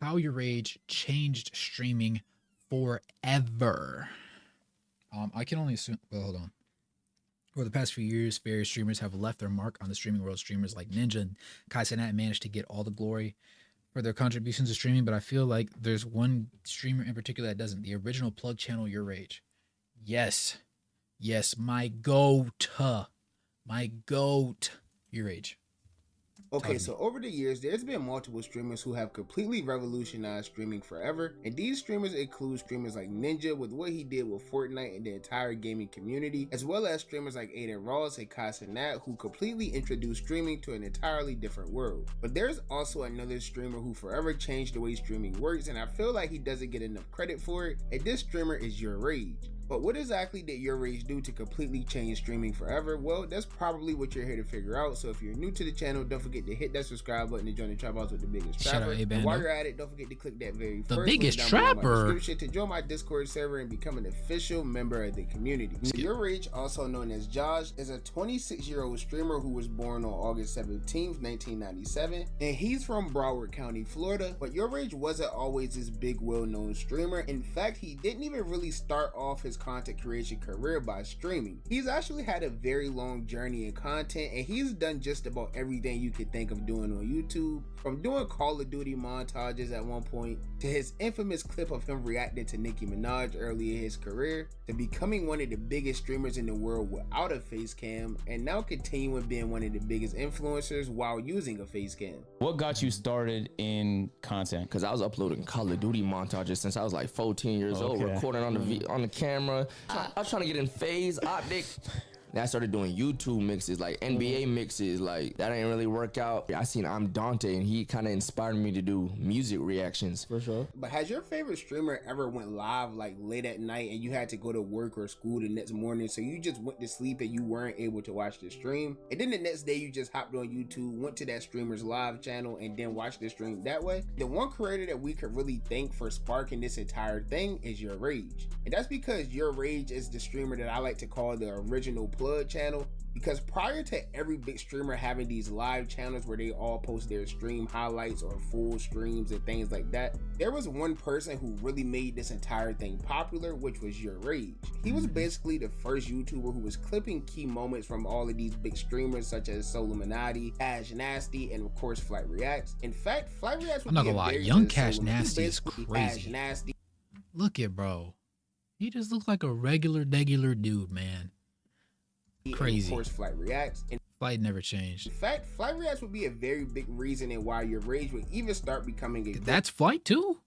how your rage changed streaming forever. I can only assume. Well, hold on. Over the past few years, various streamers have left their mark on the streaming world. Streamers like Ninja and Kai Cenat managed to get all the glory for their contributions to streaming, but I feel like there's one streamer in particular that doesn't. The original plug channel, Your Rage. Yes, my goat, Your Rage. Okay, so over the years, there's been multiple streamers who have completely revolutionized streaming forever, and these streamers include streamers like Ninja with what he did with Fortnite and the entire gaming community, as well as streamers like Aiden Ross and Kai Cenat who completely introduced streaming to an entirely different world. But there's also another streamer who forever changed the way streaming works, and I feel like he doesn't get enough credit for it, and this streamer is YourRage. But what exactly did YourRage do to completely change streaming forever? Well, that's probably what you're here to figure out. So if you're new to the channel, don't forget to hit that subscribe button to join the Trap House with the biggest trapper. And while you're at it, don't forget to click that very first biggest link down below in my description to join my Discord server and become an official member of the community. YourRage, also known as Josh, is a 26-year-old streamer who was born on August 17th, 1997, and he's from Broward County, Florida. But YourRage wasn't always this big, well-known streamer. In fact, he didn't even really start off his content creation career by streaming. He's actually had a very long journey in content, and he's done just about everything you could think of doing on YouTube, from doing Call of Duty montages at one point, to his infamous clip of him reacting to Nicki Minaj early in his career, to becoming one of the biggest streamers in the world without a face cam, and now continuing being one of the biggest influencers while using a face cam. What got you started in content? Because I was uploading Call of Duty montages since I was like 14 years old, recording on the camera. I was trying to get in phase, optic. Then I started doing YouTube mixes, like NBA mixes, like that didn't really work out. I seen I'm Dante and he kind of inspired me to do music reactions. For sure. But has your favorite streamer ever went live like late at night and you had to go to work or school the next morning, so you just went to sleep and you weren't able to watch the stream? And then the next day you just hopped on YouTube, went to that streamer's live channel and then watched the stream that way? The one creator that we could really thank for sparking this entire thing is YourRage. And that's because YourRage is the streamer that I like to call the original plug channel, because prior to every big streamer having these live channels where they all post their stream highlights or full streams and things like that, there was one person who really made this entire thing popular, which was YourRage. He was basically the first YouTuber who was clipping key moments from all of these big streamers such as Soluminati, Cash Nasty, and of course Flight Reacts. In fact, Flight Reacts would I'm not be gonna a lie, very young good Cash solo. Nasty is Basically crazy. Cash Nasty. Look at bro. He just looks like a regular dude, man. Crazy. And of course, Flight Reacts. And Flight never changed. in fact, Flight Reacts would be a very big reason in why YourRage would even start becoming a That's Flight too?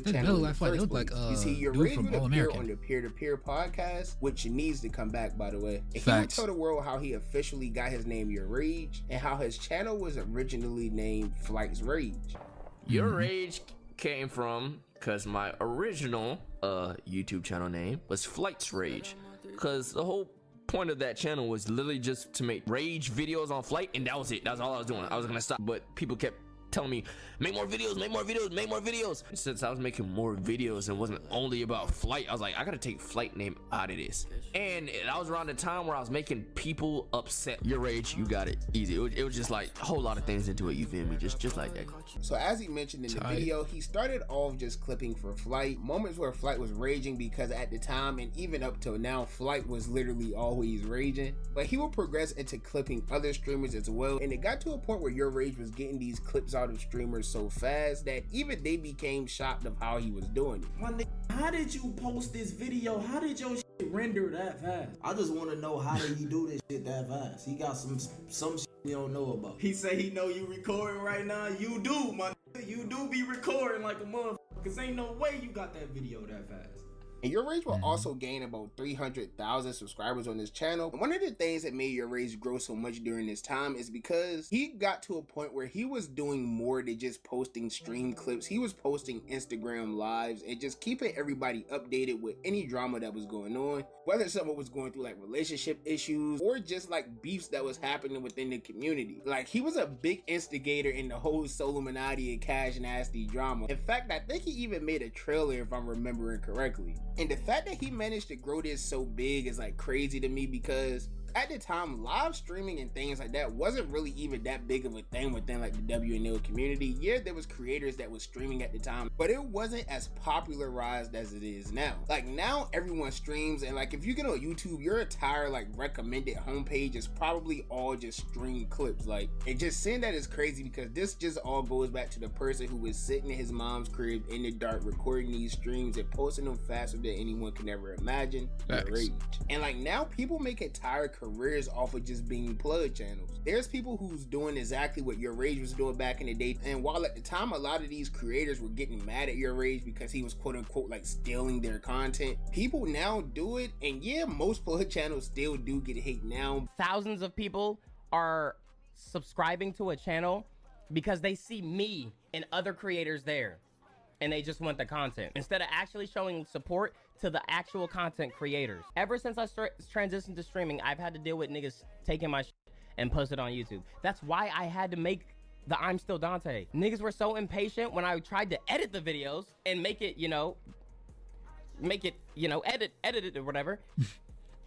channel. Like Flight. It looked like You see, dude YourRage from would All appear American. on the peer-to-peer podcast, which needs to come back, by the way. And he would Facts. tell the world how he officially got his name YourRage and how his channel was originally named Flight's Rage. Your Rage came from because my original YouTube channel name was Flight's Rage, because the whole point of that channel was literally just to make rage videos on Flight, and that was it. That's all I was doing. I was gonna stop, but people kept telling me, make more videos, make more videos, make more videos. And since I was making more videos and wasn't only about Flight, I was like, I gotta take Flight name out of this. And that was around the time where I was making people upset. Your Rage, you got it easy. It was just like a whole lot of things into it, you feel me? Just like that. So as he mentioned in the video, he started off just clipping for Flight, moments where Flight was raging, because at the time and even up till now, Flight was literally always raging. But he would progress into clipping other streamers as well, and it got to a point where YourRage was getting these clips out of streamers so fast that even they became shocked of how he was doing it. My nigga, how did you post this video? How did your shit render that fast? I just want to know, how did he do this shit that fast? He got some shit we don't know about. He say he know you recording right now. You do, my nigga. You do be recording like a motherfucker, cause ain't no way you got that video that fast. And YourRage will also gain about 300,000 subscribers on his channel. And one of the things that made YourRage grow so much during this time is because he got to a point where he was doing more than just posting stream clips. He was posting Instagram lives and just keeping everybody updated with any drama that was going on, whether someone was going through like relationship issues or just like beefs that was happening within the community. Like, he was a big instigator in the whole Soluminati and Cash Nasty drama. In fact, I think he even made a trailer, if I'm remembering correctly. And the fact that he managed to grow this so big is like crazy to me, because At the time, live streaming and things like that wasn't really even that big of a thing within like the WNL community. Yeah, there was creators that was streaming at the time, but it wasn't as popularized as it is now. Like now everyone streams, and like if you get on YouTube, your entire like recommended homepage is probably all just stream clips. Like, and just saying that is crazy because this just all goes back to the person who was sitting in his mom's crib in the dark recording these streams and posting them faster than anyone can ever imagine. YourRage. And like now people make entire careers off of just being plug channels. There's people who's doing exactly what YourRage was doing back in the day, and while at the time a lot of these creators were getting mad at YourRage because he was quote unquote like stealing their content, people now do it. And yeah, most plug channels still do get hate now. Thousands of people are subscribing to a channel because they see me and other creators there, and they just want the content instead of actually showing support to the actual content creators. Ever since I transitioned to streaming, I've had to deal with niggas taking my shit and post it on YouTube. That's why I had to make the I'm Still Dante. Niggas were so impatient when I tried to edit the videos and make it, edit it or whatever.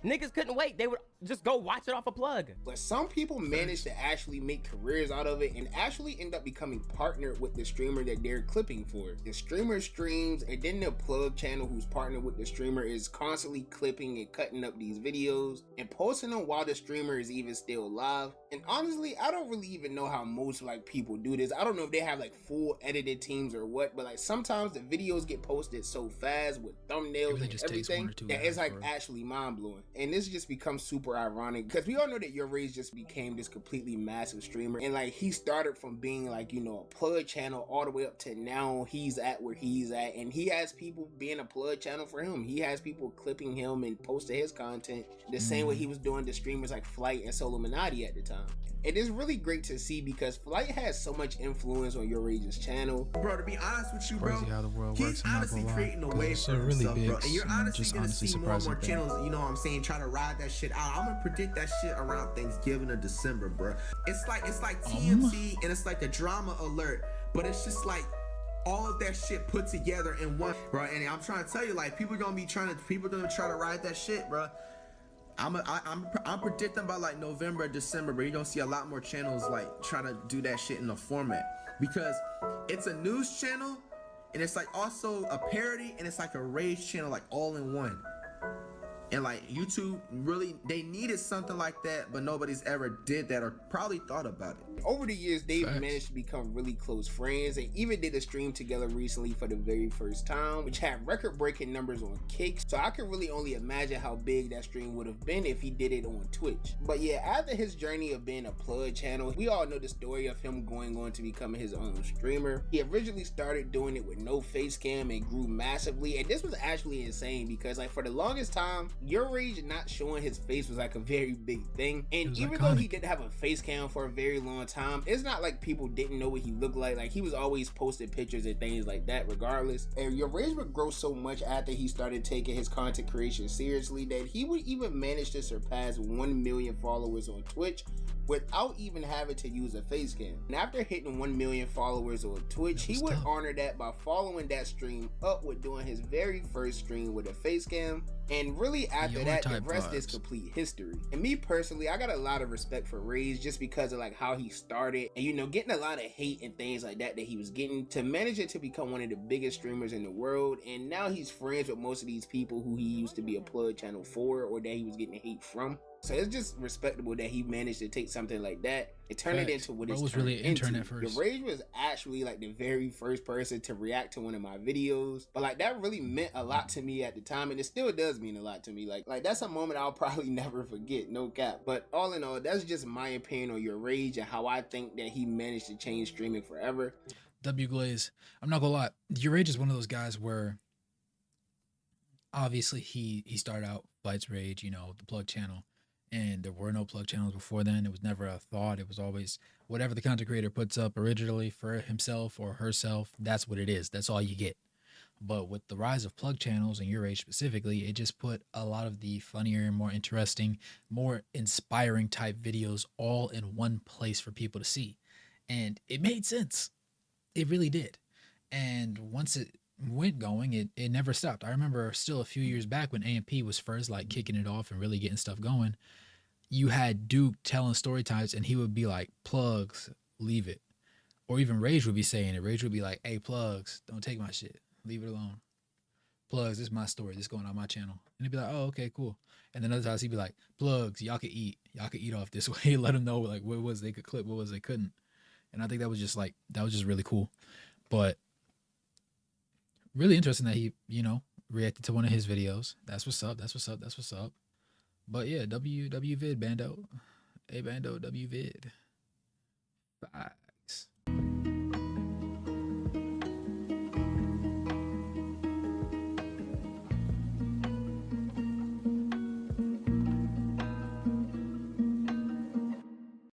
Niggas couldn't wait. They would just go watch it off a plug. But some people manage to actually make careers out of it and actually end up becoming partnered with the streamer that they're clipping for. The streamer streams, and then the plug channel who's partnered with the streamer is constantly clipping and cutting up these videos and posting them while the streamer is even still live. And honestly, I don't really even know how most like people do this. I don't know if they have like full edited teams or what, but like sometimes the videos get posted so fast with thumbnails and everything that it's like actually mind-blowing. And this just becomes super ironic because we all know that YourRage's just became this completely massive streamer, and like he started from being like, a plug channel all the way up to now he's at where he's at, and he has people being a plug channel for him. He has people clipping him and posting his content the same way he was doing to streamers like Flight and Solominati at the time. It is really great to see because Flight has so much influence on YourRage's channel. Bro, to be honest with you, bro, Crazy how the world he's works, I'm not honestly gonna lie. creating a way It's for a really himself, big, bro. And you're honestly just gonna honestly see more and more surprising thing. channels, you know what I'm saying, try to ride that shit out. I'm gonna predict that shit around Thanksgiving or December, bro. It's like TMZ and it's like the drama alert, but it's just like all of that shit put together in one, bro. And I'm trying to tell you, like, people gonna try to ride that shit, bro. I'm predicting by like November, December, but you're gonna see a lot more channels like trying to do that shit in the format because it's a news channel and it's like also a parody and it's like a rage channel, like all in one. And like YouTube really, they needed something like that, but nobody's ever did that or probably thought about it. Over the years, they've managed to become really close friends and even did a stream together recently for the very first time, which had record-breaking numbers on Kick. So I can really only imagine how big that stream would have been if he did it on Twitch. But yeah, after his journey of being a plug channel, we all know the story of him going on to becoming his own streamer. He originally started doing it with no face cam and grew massively, and this was actually insane because like for the longest time, YourRage not showing his face was like a very big thing. And even though he didn't have a face cam for a very long time, it's not like people didn't know what he looked like. Like he was always posting pictures and things like that regardless. And YourRage would grow so much after he started taking his content creation seriously that he would even manage to surpass 1 million followers on Twitch without even having to use a face cam. And after hitting 1 million followers on Twitch, he would honor that by following that stream up with doing his very first stream with a face cam. And really after that, the rest is complete history. And me personally, I got a lot of respect for Rage just because of like how he started and getting a lot of hate and things like that he was getting, to manage it to become one of the biggest streamers in the world. And now he's friends with most of these people who he used to be a plug channel for or that he was getting hate from. So it's just respectable that he managed to take something like that and turn it into what it's turned really into. internet first. YourRage was actually like the very first person to react to one of my videos, but like that really meant a lot to me at the time, and it still does mean a lot to me. Like that's a moment I'll probably never forget, no cap. But all in all, that's just my opinion on YourRage and how I think that he managed to change streaming forever. W Glaze, I'm not gonna lie, YourRage is one of those guys where obviously he started out Flight's Rage, the plug channel. And there were no plug channels before then. It was never a thought. It was always whatever the content creator puts up originally for himself or herself, that's what it is. That's all you get. But with the rise of plug channels and YourRage specifically, it just put a lot of the funnier, more interesting, more inspiring type videos all in one place for people to see. And it made sense. It really did. And once it went going, it never stopped. I remember still a few years back when AMP was first like kicking it off and really getting stuff going. you had Duke telling story times and he would be like, plugs, leave it. Or even Rage would be saying it. Rage would be like, hey, plugs, don't take my shit. Leave it alone. Plugs, this is my story. This is going on my channel. And he'd be like, oh, okay, cool. And then other times he'd be like, plugs, y'all could eat. Y'all could eat off this way. Let them know like what was they could clip, what was they couldn't. And I think that was just really cool. But really interesting that he, you know, reacted to one of his videos. That's what's up. That's what's up. That's what's up. But yeah, W vid, Bando. Hey, Bando, W vid.